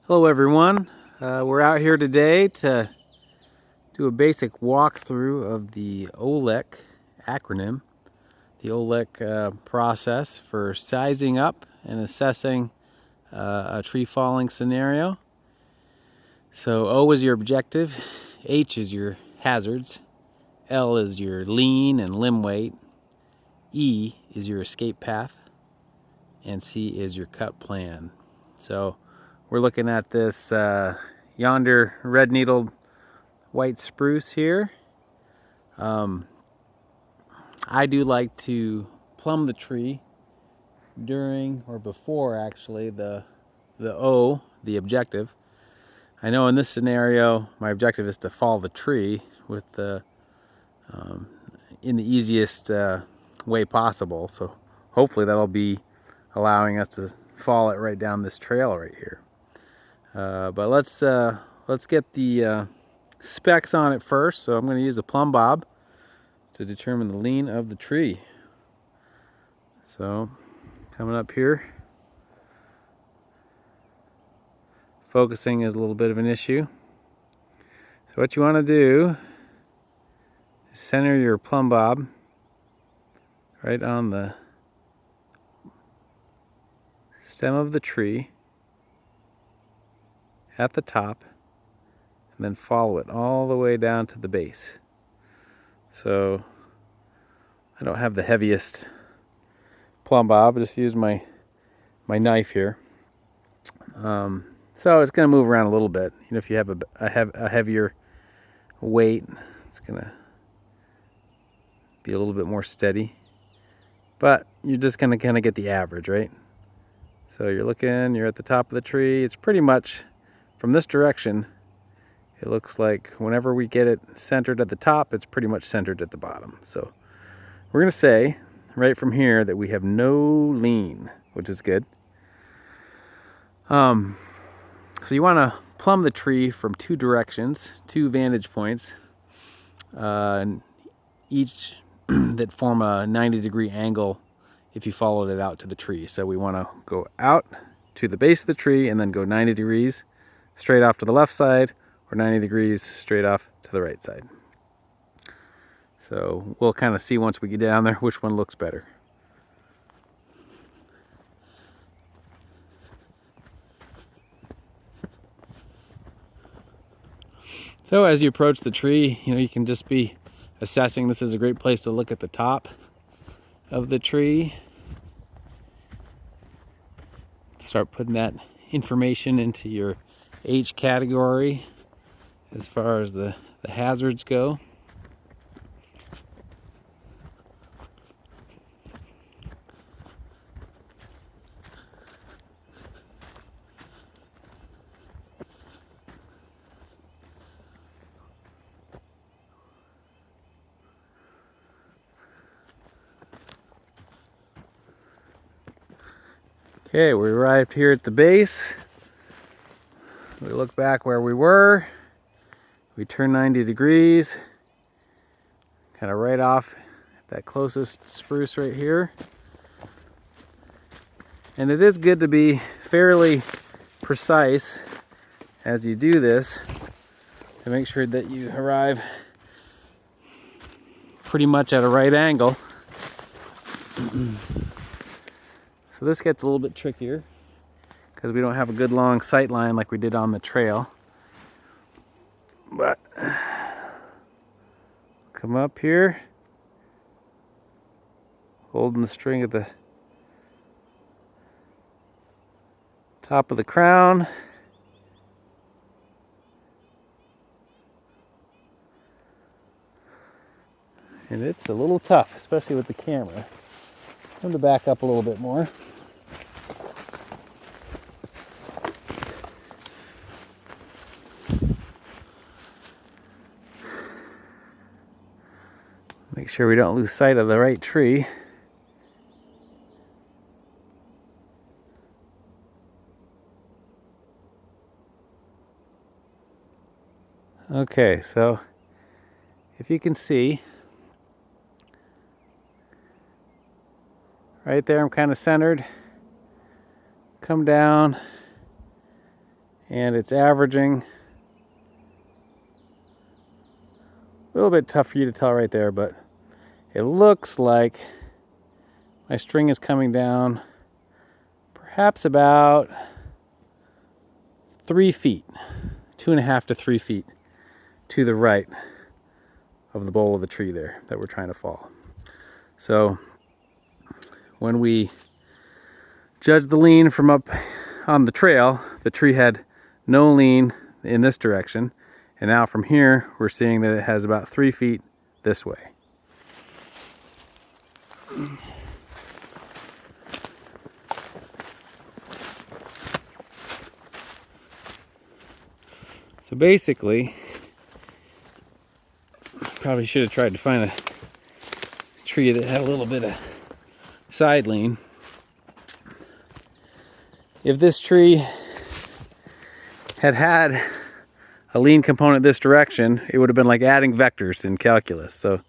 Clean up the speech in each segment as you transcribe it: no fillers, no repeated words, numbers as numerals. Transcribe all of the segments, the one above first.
Hello everyone, we're out here today to do a basic walkthrough of the OHLEC acronym, the OHLEC process for sizing up and assessing a tree falling scenario. So O is your objective, H is your hazards, L is your lean and limb weight, E is your escape path, and C is your cut plan. So we're looking at this yonder red-needled white spruce here. I do like to plumb the tree during or before actually the O, the objective. I know in this scenario my objective is to fall the tree with the in the easiest way possible. So hopefully that'll be allowing us to fall it right down this trail right here. But let's get the specs on it first. So I'm going to use a plumb bob to determine the lean of the tree. So coming up here, focusing is a little bit of an issue. So what you want to do is center your plumb bob right on the stem of the tree at the top, and then follow it all the way down to the base. So I don't have the heaviest plumb bob, I just use my knife here. So it's going to move around a little bit. You know, if you have a heavier weight, it's going to be a little bit more steady. But you're just going to kind of get the average, right? So you're at the top of the tree. It's pretty much from this direction. It looks like whenever we get it centered at the top, it's pretty much centered at the bottom. So we're going to say right from here that we have no lean, which is good. So you want to plumb the tree from two directions, two vantage points, each that form a 90-degree angle if you followed it out to the tree. So we want to go out to the base of the tree and then go 90 degrees straight off to the left side, or 90 degrees straight off to the right side. So we'll kind of see once we get down there which one looks better. So as you approach the tree, you can just be assessing. This is a great place to look at the top of the tree. Start putting that information into your H category as far as the hazards go. Okay, we arrived here at the base. We look back where we were. We turn 90 degrees, kind of right off at that closest spruce right here. And it is good to be fairly precise as you do this to make sure that you arrive pretty much at a right angle. So this gets a little bit trickier because we don't have a good long sight line like we did on the trail. But come up here, holding the string at the top of the crown. And it's a little tough, especially with the camera. I'm going to back up a little bit more. Make sure we don't lose sight of the right tree. Okay, so if you can see, right there I'm kind of centered. Come down and it's averaging, a little bit tough for you to tell right there, but it looks like my string is coming down perhaps about 3 feet, 2.5 to 3 feet to the right of the bole of the tree there that we're trying to fall. So when we judge the lean from up on the trail, the tree had no lean in this direction, and now from here we're seeing that it has about 3 feet this way. So basically, probably should have tried to find a tree that had a little bit of side lean. If this tree had had a lean component this direction, it would have been like adding vectors in calculus. So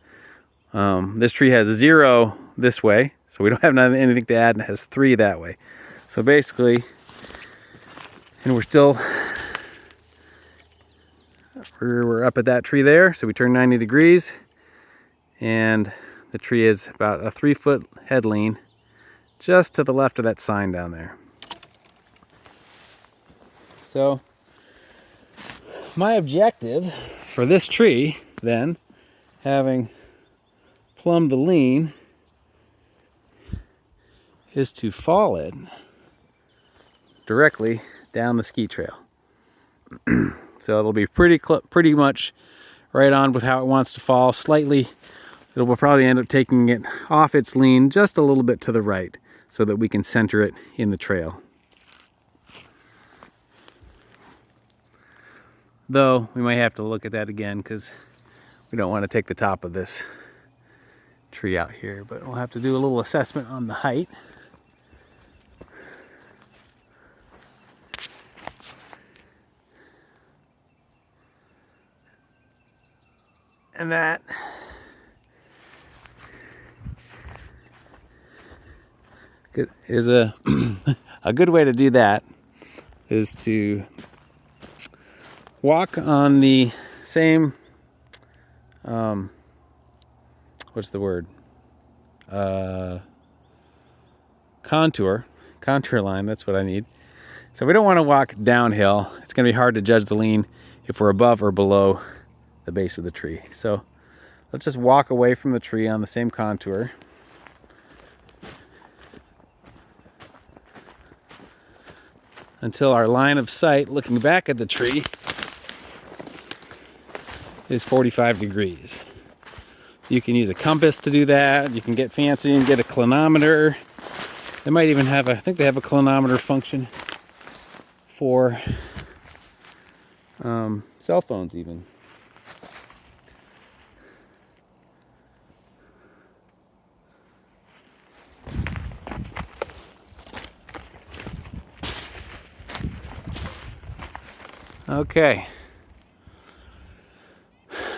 this tree has 0 this way, so we don't have anything to add, and it has 3 that way. So basically, and we're up at that tree there, so we turn 90 degrees, and the tree is about a 3-foot head lean just to the left of that sign down there. So my objective for this tree then, having plumbed the lean, is to fall it directly down the ski trail. So it'll be pretty much right on with how it wants to fall. Slightly, it will probably end up taking it off its lean just a little bit to the right so that we can center it in the trail. Though we might have to look at that again because we don't want to take the top of this tree out here, but we'll have to do a little assessment on the height. And that is a good way to do that is to walk on the same what's the word? Contour line, that's what I need. So we don't want to walk downhill. It's going to be hard to judge the lean if we're above or below the base of the tree. So let's just walk away from the tree on the same contour. Until our line of sight looking back at the tree is 45 degrees. You can use a compass to do that. You can get fancy and get a clinometer. They might even have I think they have a clinometer function for cell phones even. Okay,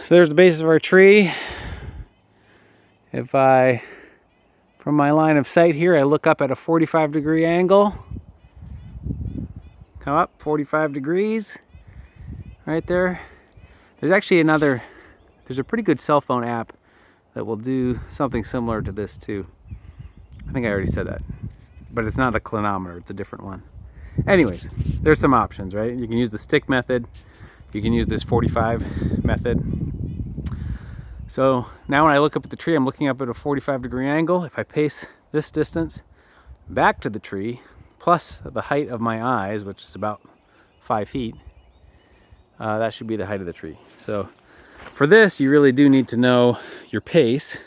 so there's the base of our tree. If from my line of sight here, I look up at a 45-degree angle, come up 45 degrees, right there. There's actually there's a pretty good cell phone app that will do something similar to this too. I think I already said that, but it's not a clinometer, it's a different one. Anyways, there's some options, right? You can use the stick method. You can use this 45 method. So now when I look up at the tree, I'm looking up at a 45-degree angle. If I pace this distance back to the tree, plus the height of my eyes, which is about 5 feet, that should be the height of the tree. So for this, you really do need to know your pace.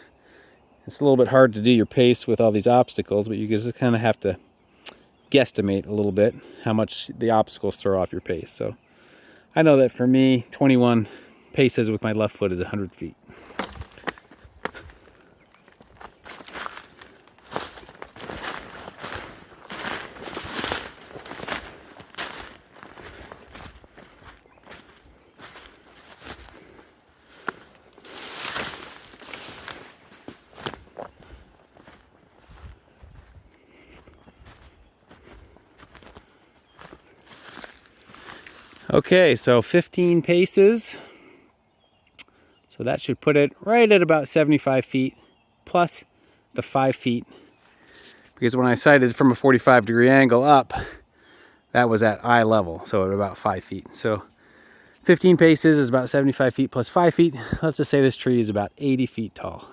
It's a little bit hard to do your pace with all these obstacles, but you just kind of have to guesstimate a little bit how much the obstacles throw off your pace. So I know that for me, 21 paces with my left foot is 100 feet. Okay, so 15 paces. So that should put it right at about 75 feet plus the 5 feet. Because when I sighted from a 45-degree angle up, that was at eye level, so at about 5 feet. So 15 paces is about 75 feet plus 5 feet. Let's just say this tree is about 80 feet tall.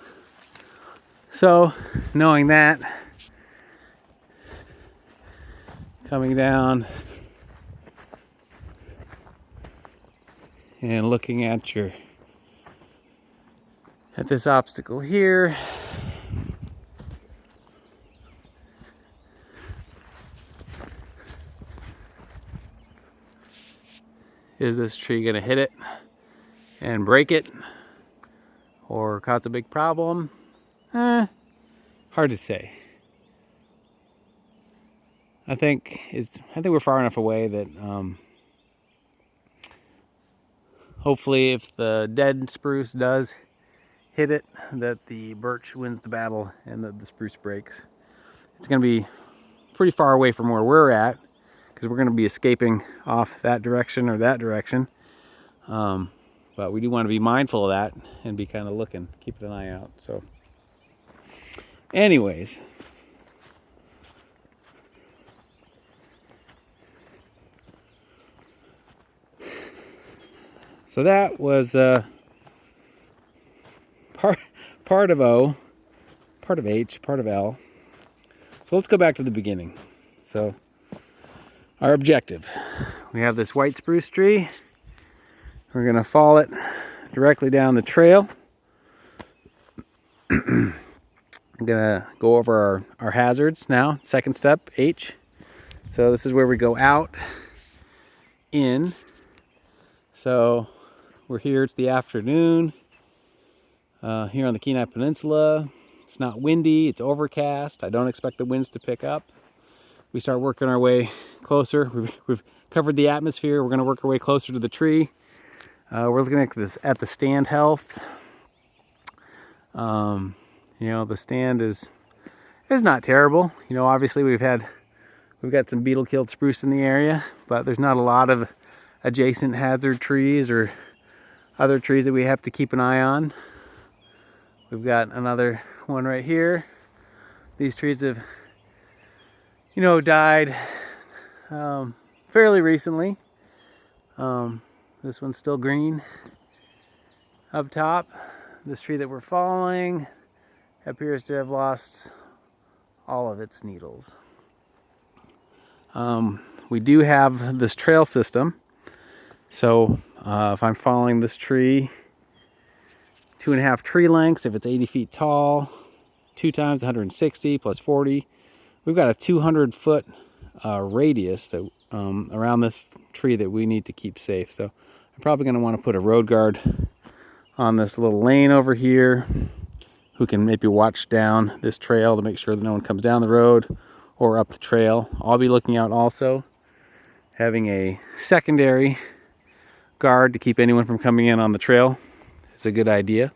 So knowing that, coming down and looking at this obstacle here, is this tree gonna hit it and break it or cause a big problem? Hard to say. I think we're far enough away that hopefully if the dead spruce does hit it, that the birch wins the battle and that the spruce breaks. It's going to be pretty far away from where we're at because we're going to be escaping off that direction or that direction. But we do want to be mindful of that and be kind of looking, keeping an eye out. So anyways, so that was part of O, part of H, part of L. So let's go back to the beginning. So our objective, we have this white spruce tree. We're going to follow it directly down the trail. I'm going to go over our hazards now. Second step, H. So this is where we go out, in. So we're here, it's the afternoon here on the Kenai Peninsula. It's not windy, it's overcast. I don't expect the winds to pick up. We start working our way closer. We've covered the atmosphere. We're going to work our way closer to the tree. We're looking at the stand health. You know, the stand is not terrible. You know, obviously we've got some beetle-killed spruce in the area, but there's not a lot of adjacent hazard trees or other trees that we have to keep an eye on. We've got another one right here. These trees have, you know, died fairly recently. This one's still green up top. This tree that we're following appears to have lost all of its needles. We do have this trail system. So if I'm following this tree, 2.5 tree lengths, if it's 80 feet tall, 2 times 160 plus 40, we've got a 200-foot radius that around this tree that we need to keep safe. So I'm probably going to want to put a road guard on this little lane over here who can maybe watch down this trail to make sure that no one comes down the road or up the trail. I'll be looking out also, having a secondary guard to keep anyone from coming in on the trail. It's a good idea.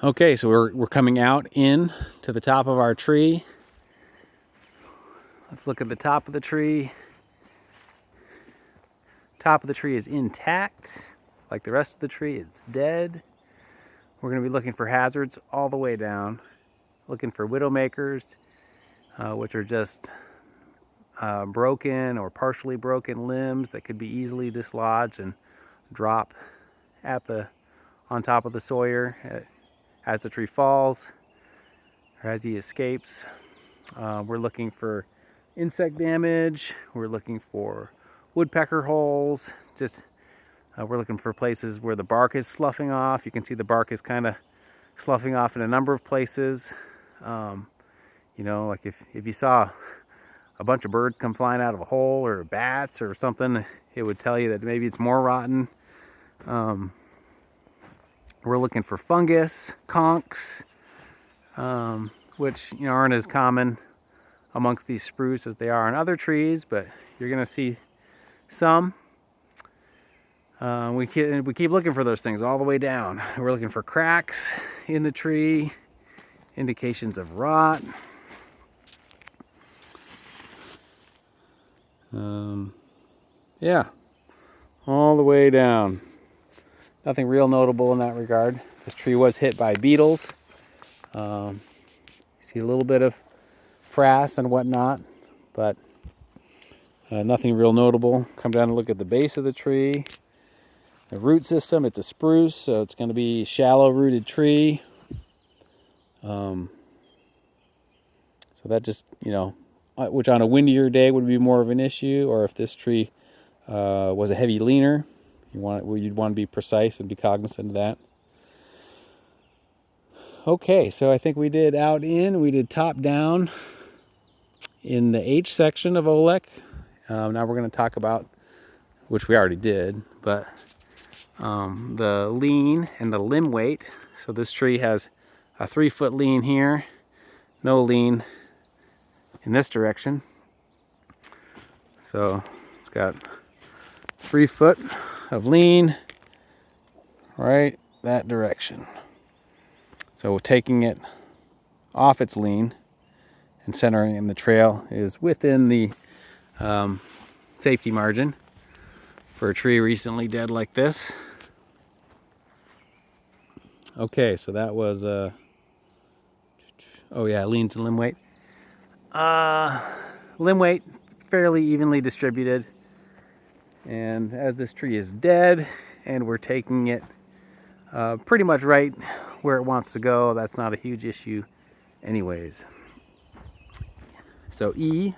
Okay, so we're coming out in to the top of our tree. Let's look at the top of the tree. Top of the tree is intact. Like the rest of the tree, it's dead. We're going to be looking for hazards all the way down. Looking for widowmakers, which are just broken or partially broken limbs that could be easily dislodged and drop on top of the sawyer as the tree falls or as he escapes. We're looking for insect damage. We're looking for woodpecker holes. We're looking for places where the bark is sloughing off. You can see the bark is kind of sloughing off in a number of places. You know, like if you saw a bunch of birds come flying out of a hole or bats or something, it would tell you that maybe it's more rotten. We're looking for fungus, conchs, which, you know, aren't as common amongst these spruce as they are on other trees, but you're going to see some. We keep looking for those things all the way down. We're looking for cracks in the tree, indications of rot. Yeah, all the way down. Nothing real notable in that regard. This tree was hit by beetles. You see a little bit of frass and whatnot, but nothing real notable. Come down and look at the base of the tree. The root system, it's a spruce, so it's going to be a shallow rooted tree. So that just, which on a windier day would be more of an issue, or if this tree was a heavy leaner, you'd want to be precise and be cognizant of that. Okay, so I think we did out in, we did top down in the H section of OHLEC. Now we're going to talk about, which we already did, but the lean and the limb weight. So this tree has a 3-foot lean here, no lean in this direction. So it's got 3 foot of lean right that direction. So taking it off its lean and centering in the trail is within the safety margin for a tree recently dead like this. Okay, so that was lean to limb weight. Limb weight fairly evenly distributed, and as this tree is dead and we're taking it pretty much right where it wants to go, that's not a huge issue anyways. So E,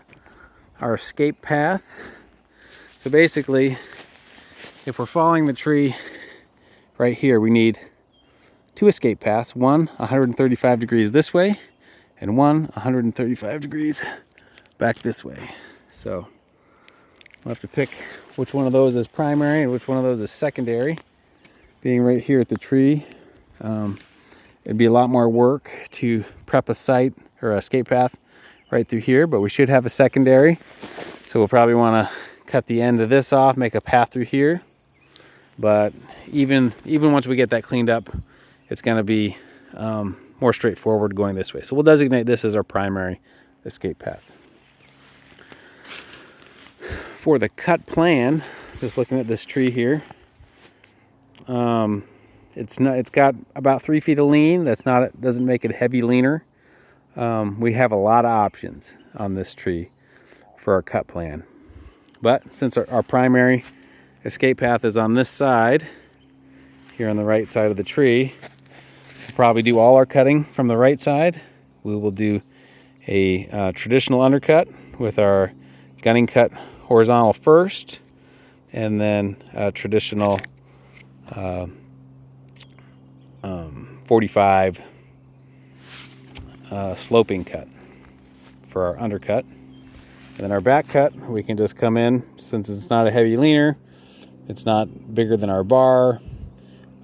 our escape path. So basically, if we're following the tree right here, we need 2 escape paths, one 135 degrees this way and one 135 degrees back this way. So we'll have to pick which one of those is primary and which one of those is secondary. Being right here at the tree, it'd be a lot more work to prep a site or a escape path right through here, but we should have a secondary. So we'll probably want to cut the end of this off, make a path through here. But even once we get that cleaned up, it's going to be more straightforward going this way. So we'll designate this as our primary escape path. For the cut plan, just looking at this tree here, it's got about 3 feet of lean. Doesn't make it a heavy leaner. We have a lot of options on this tree for our cut plan. But since our primary escape path is on this side, here on the right side of the tree, we'll probably do all our cutting from the right side. We will do a traditional undercut with our gunning cut horizontal first, and then a traditional 45 sloping cut for our undercut. And then our back cut, we can just come in, since it's not a heavy leaner, it's not bigger than our bar,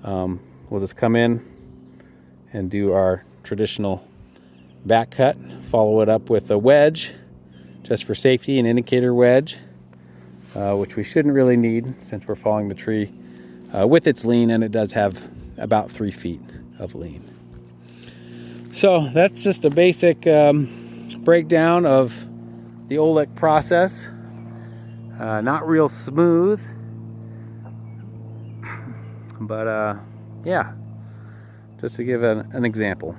we'll just come in and do our traditional back cut, follow it up with a wedge, just for safety, an indicator wedge, which we shouldn't really need since we're following the tree with its lean, and it does have about 3 feet of lean. So that's just a basic breakdown of the OHLEC process. Not real smooth, but yeah, just to give an example.